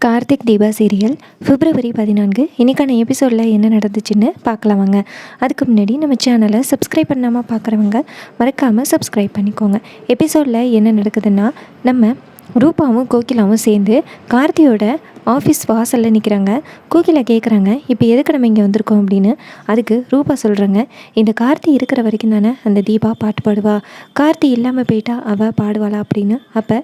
Karthik Deepa serial February 14 இன்றைக்கான எபிசோடில் என்ன நடந்துச்சுன்னு பார்க்கலாம் வாங்க. அதுக்கு முன்னாடி நம்ம சேனலை சப்ஸ்கிரைப் பண்ணாமல் பார்க்குறவங்க மறக்காமல் சப்ஸ்கிரைப் பண்ணிக்கோங்க. எபிசோடில் என்ன நடக்குதுன்னா, நம்ம ரூபாவும் கோகிலாவும் சேர்ந்து கார்த்தியோட ஆஃபீஸ் வாசலில் நிற்கிறாங்க. கோகிலா கேட்குறாங்க, இப்போ எதுக்கு நம்ம இங்கே வந்திருக்கோம் அப்படின்னு. அதுக்கு ரூபா சொல்கிறாங்க, இந்த கார்த்தி இருக்கிற வரைக்கும் தானே அந்த தீபா பாட்டு பாடுவா, கார்த்தி இல்லாமல் போயிட்டா அவள் பாடுவாளா அப்படின்னு. அப்போ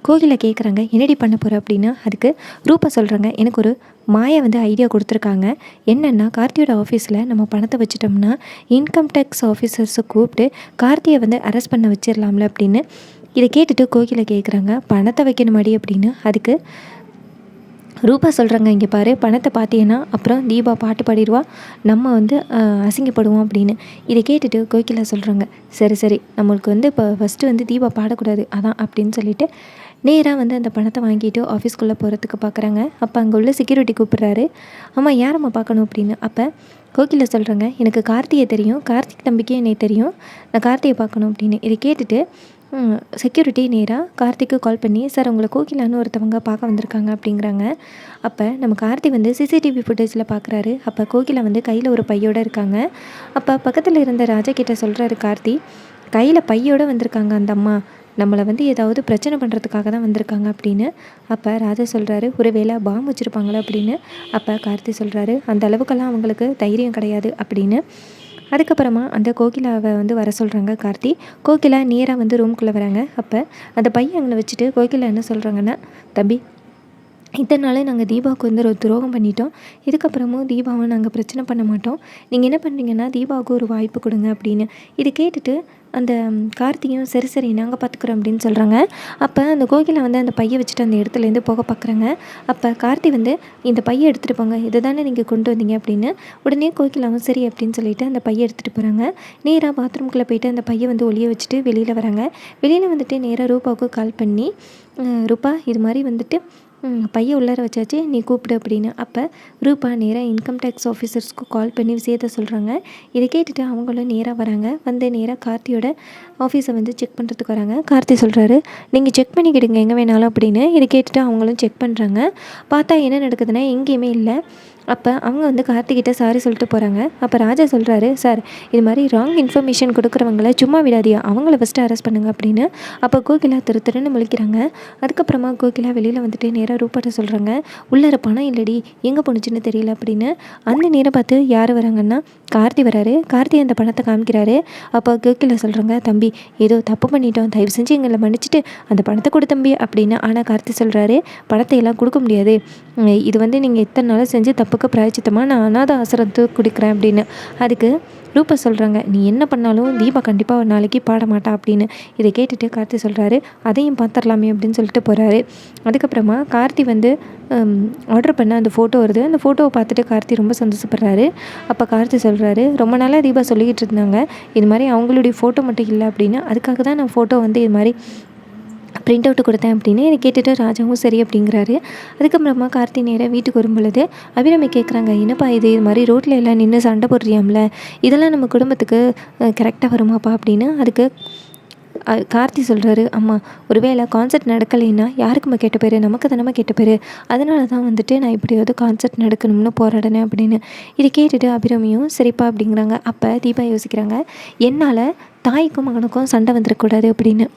கோகிலா கேட்குறாங்க, என்னடி பண்ண போகிற அப்படின்னு. அதுக்கு ரூபா சொல்கிறாங்க, எனக்கு ஒரு மாயா ஐடியா கொடுத்துருக்காங்க. என்னென்னா, கார்த்தியோட ஆஃபீஸில் நம்ம பணத்தை வச்சிட்டோம்னா இன்கம் டேக்ஸ் ஆஃபீஸர்ஸை கூப்பிட்டு கார்த்தியை அரெஸ்ட் பண்ண வச்சிடலாம்ல அப்படின்னு. இதை கேட்டுட்டு கோகிலா கேட்குறாங்க, பணத்தை வைக்கணுமாடி அப்படின்னு. அதுக்கு ரூபா சொல்கிறாங்க, இங்கே பாரு, பணத்தை பார்த்தீங்கன்னா அப்புறம் தீபா பாட்டு பாடிடுவா, நம்ம அசிங்கப்படுவோம் அப்படின்னு. இதை கேட்டுட்டு கோகிலா சொல்கிறாங்க, சரி நம்மளுக்கு இப்போ ஃபஸ்ட்டு தீபா பாடக்கூடாது அதான் அப்படின்னு சொல்லிட்டு நேராக அந்த பணத்தை வாங்கிட்டு ஆஃபீஸ்க்குள்ளே போகிறதுக்கு பார்க்குறாங்க. அப்போ அங்கே உள்ள செக்யூரிட்டி கூப்பிட்றாரு, ஆமாம் யாரம்மா பார்க்கணும் அப்படின்னு. அப்போ கோகிலா சொல்கிறாங்க, எனக்கு கார்த்தியை தெரியும், கார்த்திக் தம்பிக்கே என்னை தெரியும், நான் கார்த்தியை பார்க்கணும் அப்படின்னு. இதை கேட்டுட்டு செக்யூரிட்டி நேராக கார்த்திக்கு கால் பண்ணி, சார் உங்களை கோகிலான்னு ஒருத்தவங்க பார்க்க வந்திருக்காங்க அப்படிங்கிறாங்க. அப்போ நம்ம கார்த்தி சிசிடிவி ஃபுட்டேஜில் பார்க்குறாரு. அப்போ கோகிலா கையில் ஒரு பையோடு இருக்காங்க. அப்போ பக்கத்தில் இருந்த ராஜா கிட்ட சொல்கிறாரு கார்த்தி, கையில் பையோடு வந்திருக்காங்க அந்த அம்மா, நம்மளை ஏதாவது பிரச்சனை பண்ணுறதுக்காக தான் வந்திருக்காங்க அப்படின்னு. அப்போ ராஜா சொல்கிறாரு, ஒரு வேளை பாம்பு வச்சுருப்பாங்களே அப்படின்னு. அப்போ கார்த்தி சொல்கிறாரு, அந்த அளவுக்கெல்லாம் அவங்களுக்கு தைரியம் கிடையாது அப்படின்னு. அதுக்கப்புறமா அந்த கோகிலாவை வர சொல்கிறாங்க கார்த்தி. கோகிலா நேராக ரூம்குள்ளே வராங்க. அப்போ அந்த பையன் அங்கே வச்சுட்டு கோகிலா என்ன சொல்கிறாங்கன்னா, தம்பி, இத்தனை நாள் நாங்கள் தீபாவுக்கு ஒரு துரோகம் பண்ணிட்டோம், இதுக்கப்புறமும் தீபாவை நாங்கள் பிரச்சனை பண்ண மாட்டோம், நீங்கள் என்ன பண்ணுறீங்கன்னா தீபாவுக்கு ஒரு வாய்ப்பு கொடுங்க அப்படின்னு. இது கேட்டுட்டு அந்த கார்த்தியும் சரி நாங்கள் பார்த்துக்குறோம் அப்படின்னு சொல்கிறாங்க. அப்போ அந்த கோகிலா அந்த பையை வச்சுட்டு அந்த இடத்துலேருந்து போக பார்க்குறாங்க. அப்போ கார்த்தி இந்த பையை எடுத்துகிட்டு போங்க, இதை தானே நீங்கள் கொண்டு வந்தீங்க அப்படின்னு. உடனே கோகிலாவும் சரி அப்படின்னு சொல்லிட்டு அந்த பையை எடுத்துகிட்டு போகிறாங்க. நேராக பாத்ரூம்குள்ளே போயிட்டு அந்த பையை ஒளிய வச்சுட்டு வெளியில் வராங்க. வெளியில் நேராக ரூபாவுக்கு கால் பண்ணி, ரூபா இது மாதிரி பையை உள்ளார வச்சாச்சு, நீ கூப்பிடு அப்படின்னு. அப்போ ரூபா நேராக இன்கம் டேக்ஸ் ஆஃபீஸர்ஸ்க்கு கால் பண்ணி விஷயத்த சொல்கிறாங்க. இதை கேட்டுட்டு அவங்களும் நேராக வராங்க. நேராக கார்த்தியோட ஆஃபீஸை செக் பண்ணுறதுக்கு வராங்க. கார்த்தி சொல்கிறாரு, நீங்கள் செக் பண்ணிக்கிடுங்க எங்கே வேணாலும் அப்படின்னு. இதை கேட்டுட்டு அவங்களும் செக் பண்ணுறாங்க. பார்த்தா என்ன நடக்குதுன்னா, எங்கேயுமே இல்லை. அப்போ அவங்க கார்த்திகிட்ட சாரி சொல்லிட்டு போகிறாங்க. அப்போ ராஜா சொல்கிறாரு, சார் இது மாதிரி ராங் இன்ஃபர்மேஷன் கொடுக்குறவங்கள சும்மா விடாதியா, அவங்கள ஃபஸ்ட்டு அரெஸ்ட் பண்ணுங்க அப்படின்னு. அப்போ கோகிலா திருன்னு முழிக்கிறாங்க. அதுக்கப்புறமா கோகிலா வெளியில் நேராக ரூபாட்ட சொல்கிறாங்க, உள்ளார பணம் இல்லடி, எங்கே போணுச்சுன்னு தெரியல அப்படின்னு. அந்த நேரம் பார்த்து யார் வராங்கன்னா கார்த்தி வராரு. கார்த்தி அந்த பணத்தை காமிக்கிறாரு. அப்போ கோகிலா சொல்கிறாங்க, தம்பி ஏதோ தப்பு பண்ணிட்டோம், தயவு செஞ்சு எங்களை மன்னிச்சுட்டு அந்த பணத்தை கொடு தம்பி அப்படின்னு. ஆனால் கார்த்தி சொல்கிறாரு, பணத்தை எல்லாம் கொடுக்க முடியாது, இது நீங்கள் இத்தனை நாள் செஞ்சு தப்புக்கு பிராய்ச்சித்தமாக நான் அனாதை ஆசிரமத்துக்கு கொடுக்குறேன் அப்படின்னு. அதுக்கு ரூபா சொல்கிறாங்க, நீ என்ன பண்ணாலும் தீபா கண்டிப்பாக ஒரு நாளைக்கு பாட மாட்டா அப்படின்னு. இதை கேட்டுட்டு கார்த்தி சொல்கிறாரு, அதையும் பார்த்துடலாமே அப்படின்னு சொல்லிட்டு போகிறாரு. அதுக்கப்புறமா கார்த்தி ஆர்டர் பண்ண அந்த ஃபோட்டோ வருது. அந்த ஃபோட்டோவை பார்த்துட்டு கார்த்தி ரொம்ப சந்தோஷப்படுறாரு. அப்போ கார்த்தி சொல்கிறாரு, ரொம்ப நாளாக தீபா சொல்லிக்கிட்டு இருந்தாங்க இது மாதிரி அவங்களுடைய ஃபோட்டோ மட்டும் இல்லை அப்படின்னு, அதுக்காக தான் நான் ஃபோட்டோ இது மாதிரி பிரிண்ட் அவுட்டு கொடுத்தேன் அப்படின்னு. இதை கேட்டுட்டு ராஜாவும் சரி அப்படிங்கிறாரு. அதுக்கப்புறமா கார்த்தி நேராக வீட்டுக்கு வரும்பொழுது அபிராமி கேட்குறாங்க, என்னப்பா இது மாதிரி ரோட்டில் எல்லாம் நின்று சண்டை போடுறியாம்ல, இதெல்லாம் நம்ம குடும்பத்துக்கு கரெக்டாக வருமாப்பா அப்படின்னு. அதுக்கு கார்த்தி சொல்கிறாரு, அம்மா ஒருவேளை கான்சர்ட் நடக்கலைன்னா யாருக்குமா கெட்ட பேர், நமக்கு தானே கெட்ட பேர், அதனால தான் நான் இப்படியாவது கான்சர்ட் நடக்கணும்னு போராடினேன் அப்படின்னு. இதை கேட்டுட்டு அபிராமியும் சரிப்பா அப்படிங்கிறாங்க. அப்போ தீபா யோசிக்கிறாங்க, என்னால் தாய்க்கும் மகனுக்கும் சண்டை வந்துடக்கூடாது அப்படின்னு.